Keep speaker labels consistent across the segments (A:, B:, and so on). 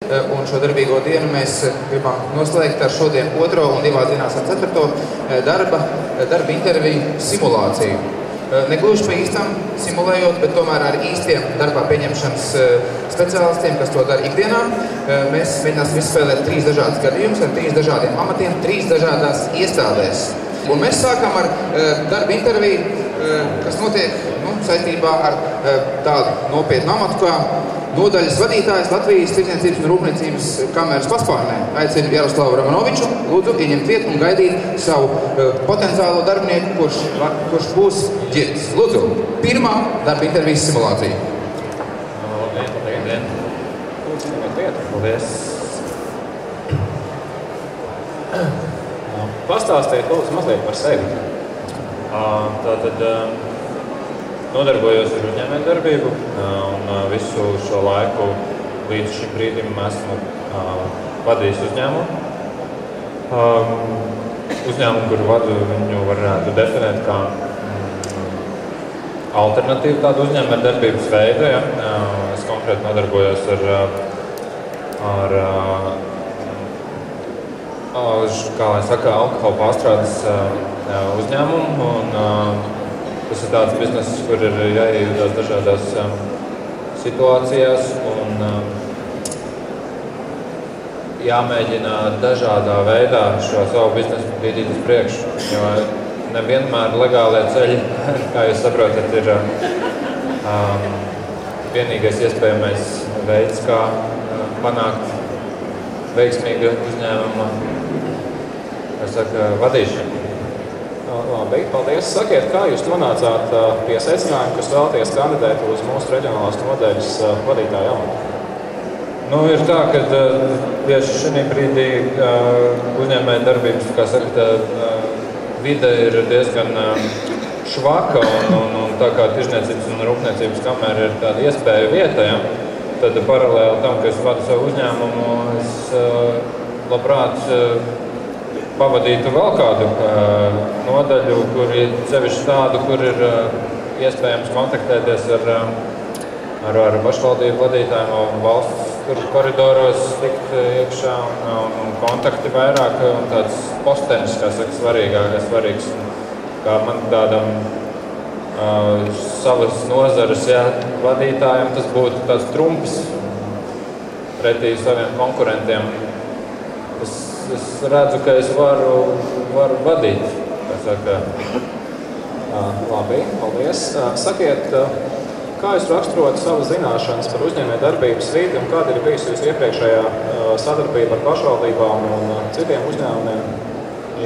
A: un šo darbīgo dienu mēs gribam noslēgt ar šodien 2. un 2 dienās ar 4. darba interviju simulāciju. Negluži pa īstam simulējot, bet tomēr ar īstiem darbā pieņemšanas speciālistiem, kas to dara ikdienā. Mēs mēģināsim izspēlēt 3 dažādas gadījumus ar 3 dažādiem amatiem, 3 dažādās iestādēs. Un mēs sākam ar darba interviju, kas notiek saistībā ar tādu nopietnu amatu kā nodaļas vadītājs Latvijas Tirdzniecības un Rūpniecības kameras paspārnē. Aicinu Jaroslavu Romanoviču, lūdzu ieņemt vietu un gaidīt savu potenciālo darbinieku, kurš būs ģirds. Lūdzu, pirmā darba intervijas simulācija.
B: Labdien. Paldies. Pastāstiet, lūdzu, mazliet par sevi. Tātad nodarbojos ar uzņēmējdarbību un visu šo laiku līdz šim brīdim esmu vadījis uzņēmumu. Uzņēmumu, kuru vadu, viņu varētu definēt kā alternatīvu tādu uzņēmējdarbības veidu. Ja? Es konkrēti nodarbojos ar kā lai saka, alkohola pārstrādes uzņēmumu. Un, tas ir tāds bizness, kur ir jāiejūtās dažādās situācijās un jāmēģina dažādā veidā šo savu biznesu bīdīt uz priekšu. Jo nevienmēr legālie ceļi, kā jūs saprotat, ir vienīgais iespējamais veids, kā panākt veiksmīga uzņēmuma vadīšanu.
C: Labi, paldies. Sakiet, kā jūs nonācāt pie secinājuma, kas vēlaties kandidēt uz mūsu reģionālās nodaļas vadītāju amatu?
B: Ir tā, ka tieši šī brīdī uzņēmēja darbības, kā saka, vide ir diezgan švaka un tā kā Tirdzniecības un Rūpniecības kamera ir tāda iespēja vieta, ja? Tad paralēli tam, ka es vadu savu uzņēmumu, es labprāt pavadītu vēl kādu nodaļu, kur ir sevišķi tādu, kur ir iespējams kontaktēties ar pašvaldību vadītājiem, valsts koridoros tikt iekšā un kontakti vairāk un tāds postenis, kā saka, svarīgs. Kā man tādam savas nozares vadītājiem tas būtu tāds trumps pretī saviem konkurentiem. Es redzu, ka es varu vadīt.
C: Labi, paldies. Sakiet, kā jūs raksturot savas zināšanas par uzņēmējdarbības vidi un kāda ir bijusi jūsu iepriekšējā sadarbība ar pašvaldībām un citiem uzņēmumiem?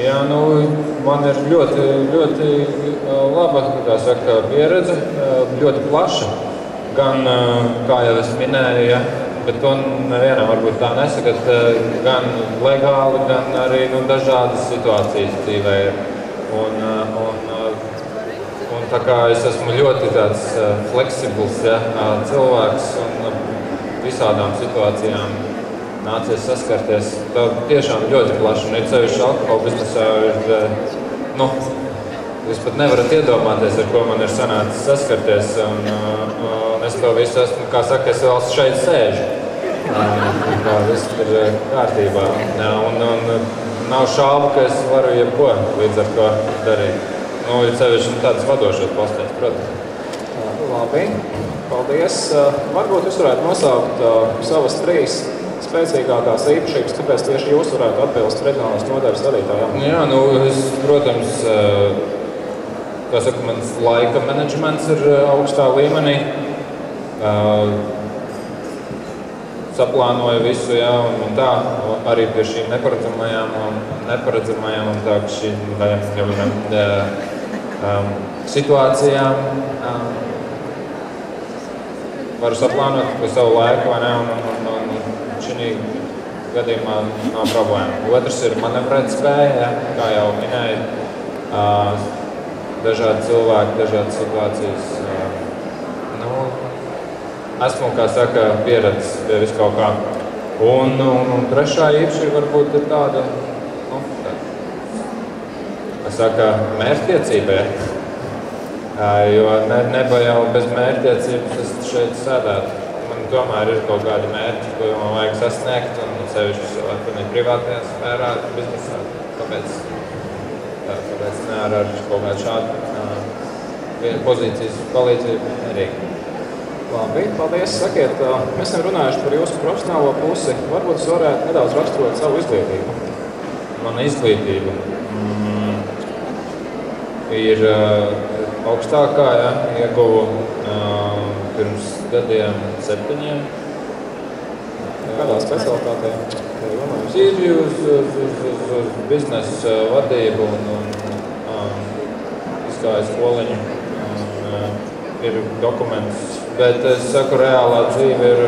B: Jā, man ir ļoti laba, kā saka, pieredze, ļoti plaša. Gan, kā jau es minēju, ja, bet to nevienam varbūt tā nesaka, gan legāli, gan arī dažādas situācijas dzīvē ir. Un tā kā es esmu ļoti tāds fleksibls cilvēks un visādām situācijām nācies saskarties, tā tiešām ļoti plaši. Un cevišķi alkohola biznesā ir, jūs pat nevarat iedomāties, ar ko man ir sanācis saskarties. Un es to visu esmu, kā saka, es vēl šeit sēžu. Tā viss ir kārtībā. Un nav šaubu, ka es varu jebko līdz ar to darīt. Ir cevišķi tādas vadošas posteņas, protams.
C: Labi, paldies. Varbūt jūs varētu nosaukt savas 3 spēcīgākās īpašības, kāpēc tieši jūs varētu atbilst reģionālās nodaļas vadītājām?
B: Jā, es, protams, kā saka, mans laika menedžments ir augstā līmenī. Saplānoju visu, un tā, arī pie šīm neparedzamajām un tā, šīm situācijām varu saplānot pa savu laiku, un šī gadījumā nav problēma. Otrs ir manevrēt spēja, kā jau minēju, dažādi cilvēki, dažādas situācijas. Esmu, kā saka, pieredzis pie visu kaut kā. Un trešā īpašība varbūt ir tāda, kā saka, mērķtiecība. Jo nebija jau bez mērķtiecības es šeit sēdētu. Man tomēr ir kaut kādi mērķi, ko man vajag sasniegt, un sevišķi privātajā sfērā, biznesā. Kāpēc nevar ar kaut kādu šādu pozīcijas palīdzību arī.
C: Labi, paldies. Sakiet, mēs esam runājuši par jūsu profesionālo pusi. Varbūt jūs varētu nedaudz raksturot savu izglītību.
B: Mana izglītība ir augstākā, ieguvu pirms gadiem 7.
C: Kādā specialitātē?
B: Ir uz biznesa vadību un izgāju skoliņu. Ir dokuments, bet es saku, reālā dzīve ir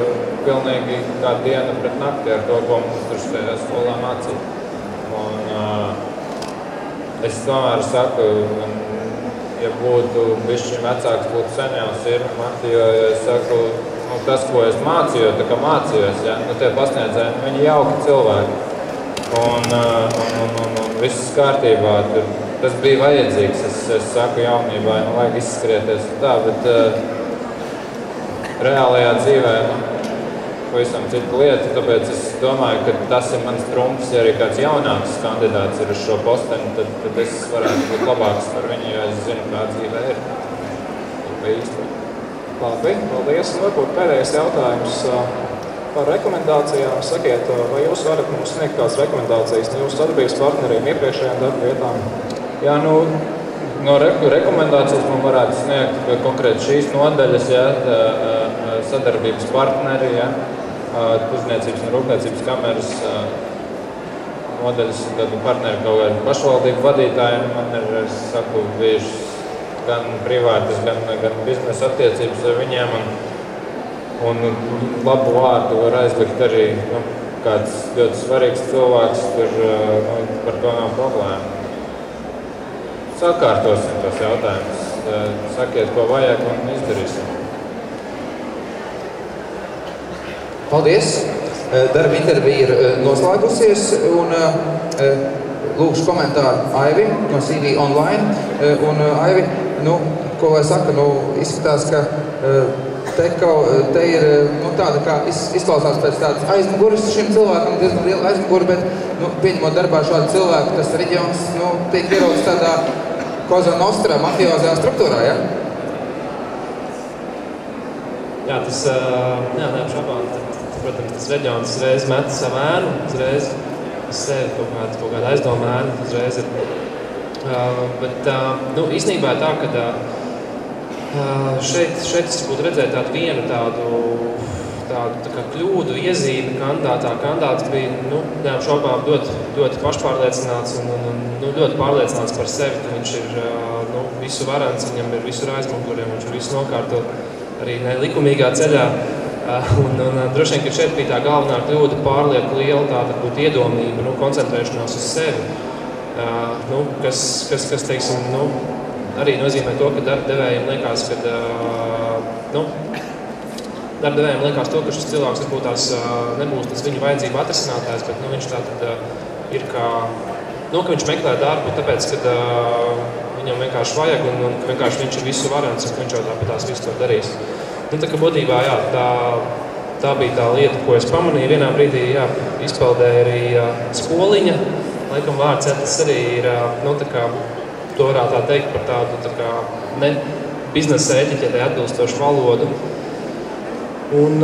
B: pilnīgi kā diena pret nakti ar to, ko mums tur šajā skolā mācīja. Un es tomēr saku, ja būtu bišķi vecāks, būtu sen jau sirma, jo es saku, tas, ko es mācījos, tā kā mācījos, tie pasniedzēji, viņi jauki cilvēki. Un viss kārtībā, tas bija vajadzīgs. Es saku jaunībā, vajag izskrieties un tā, bet reālajā dzīvē pavisam cita lieta, tāpēc es domāju, ka tas ir mans trumps, ja arī kāds jaunāks kandidāts ir uz šo posteni, tad es varētu būt labāks par viņu, jo es zinu, kā dzīvē ir.
C: Labi, paldies. Varbūt pēdējais jautājums par rekomendācijām. Sakiet, vai jūs varat mums sniegt kādas rekomendācijas no jūsu sadarbības partneriem iepriekšējām darba vietām?
B: Jā, no rekomendācijas man varētu sniegt konkrēti šīs nodaļas, sadarbības partneri, Tirzniecības un rūpniecības kameras nodaļas, partneri kaut kādi pašvaldību vadītāji. Man ir, es saku, bijušas gan privātas, gan biznesa attiecības ar viņiem. Un labu vārdu var aizlikt arī kāds ļoti svarīgs cilvēks, tur par to nav problēma. Sakārtosim tos jautājumus. Sakiet, ko vajag, un izdarīsim.
A: Paldies! Darba intervija ir noslēgusies, un lūkšu komentāru Aivi no CV Online. Un Aivi, ko lai saka, izskatās, ka te ir tāda, kā izklausās pēc tādas aizmuguras šim cilvēkam, diezgan liela aizmugura, bet pieņemot darbā šādu cilvēku, tas reģions tiek ierodas tādā Cosa Nostra mafiozajā struktūrā, ja?
D: Jā, tas, neapšaubām, protams, tas reģions uzreiz met savu ēnu, uzreiz sevi kaut kāda aizdoma ēna, uzreiz ir. Bet īstenībā ir tā, ka šeit es būtu redzēt vienu tādu kā kļūdu iezīmi kandidātā. Kandidāts bija, neapšaubām ļoti pašpārliecināts un ļoti pārliecināts par sevi, ka viņš ir visu varants, viņam ir visur aizmuguriem, viņš ir visu nokārtot arī nelikumīgā ceļā. Un droši vien, ka šeit bija tā galvenā kļūda pārlieku liela tāda būtu iedomība, koncentrēšanās uz sevi, kas teiksim, arī nozīmē to, ka darbdevējiem liekas, ka ka šis cilvēks varbūt nebūs tas viņa vajadzību atrisinātājs, bet viņš tātad ir kā, ka viņš meklē darbu, tāpēc, ka viņam vienkārši vajag un vienkārši viņš ir visu varants un viņš jau tāpēc visu to darīs. Tā kā būtībā, tā bija tā lieta, ko es pamanīju. Vienā brīdī, izpeldēja arī skoliņa. Laikam vārds, tas arī ir, to varētu tā teikt par tādu, ne biznesa etiķetē atbilstošu valodu. Un,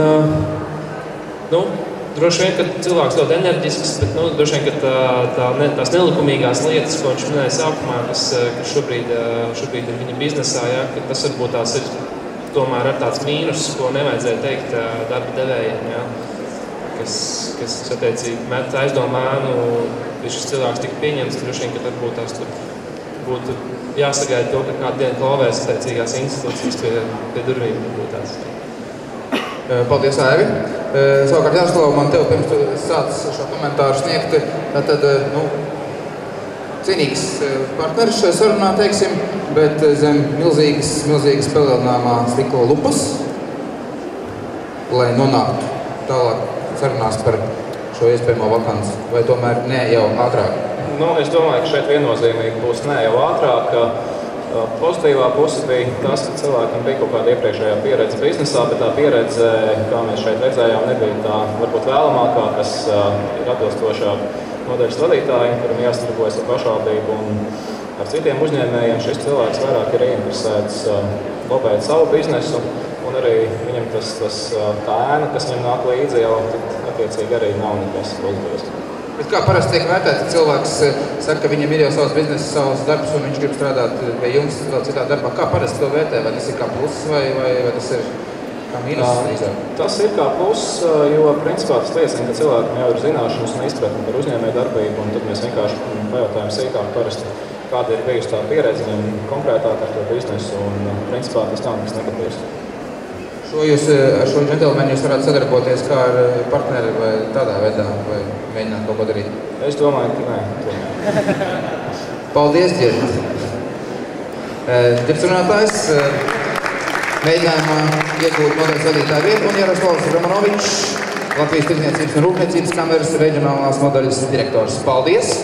D: droši vien, ka cilvēks ļoti enerģisks, bet, droši vien, ka tās nelikumīgās lietas, ko viņš minēja sākumā, kas šobrīd ir viņa biznesā, ka tas varbūt tās ir tomēr ar tāds mīnus, ko nevajadzēja teikt darba devējiem, kas attiecīgi met aizdomu ēnu, ja šis cilvēks tika pieņemts, droši vien, ka varbūt tās tur būtu jāsagaida to, ka kādu dienu klavēs attiecīgās institūcijas pie durvīm būtu tās.
A: Paldies, Aivi. Savukārt jāsklāv man tev, pirms tu sāc šo komentāru sniegt, tad, cienīgs partneris šajā sarunā, teiksim, bet zem milzīgas palielināmā stikla lupas, lai nonāktu tālāk sarunās par šo iespējamo vakanci, vai tomēr ne jau ātrāk?
C: Es domāju, ka šeit viennozīmīgi būs ne jau ātrāk. Pozitīvā puse bija tas, ka cilvēkam bija kaut kāda iepriekšējā pieredze biznesā, bet tā pieredze, kā mēs šeit redzējām, nebija tā varbūt vēlamākā, kas ir atbilstošā nodaļas vadītājiem, kuram jāsadarbojas ar pašvaldību un ar citiem uzņēmējiem. Šis cilvēks vairāk ir ieinteresēts lobēt savu biznesu, un arī viņam tā ēna, kas viņam nāk līdzi, jau attiecīgi arī nav nekas pozitīvs.
A: Bet kā parasti tiek vērtēts, ka cilvēks saka, ka viņam ir jau savs bizness, savs darbs, un viņš grib strādāt pie jums vēl citā darbā. Kā parasti to vērtē? Vai tas ir kā pluss vai tas ir kā mīnus?
C: Tas ir kā pluss, jo principā tas liecina, ka cilvēkam jau ir zināšanas un izpratne par uzņēmēju darbību, un tad mēs vienkārši pajautājam sīkāk parasti, kāda ir bijusi tā pieredze viņam konkrētāk ar to biznesu, un principā tas nav nekas negatīvs.
A: Ar šo džentelmeni jūs varētu sadarboties kā ar partneri vai tādā veidā, vai mēģināt kaut ko darīt?
C: Es domāju, ka nē.
A: Paldies, Ģirģis. Ģirģis runātājs mēģinājumā iegūt nodaļas vadītāju vietu, un Jaroslavs Romanovičs, Latvijas Tirdzniecības un Rūpniecības kameras reģionālās nodaļas direktors. Paldies!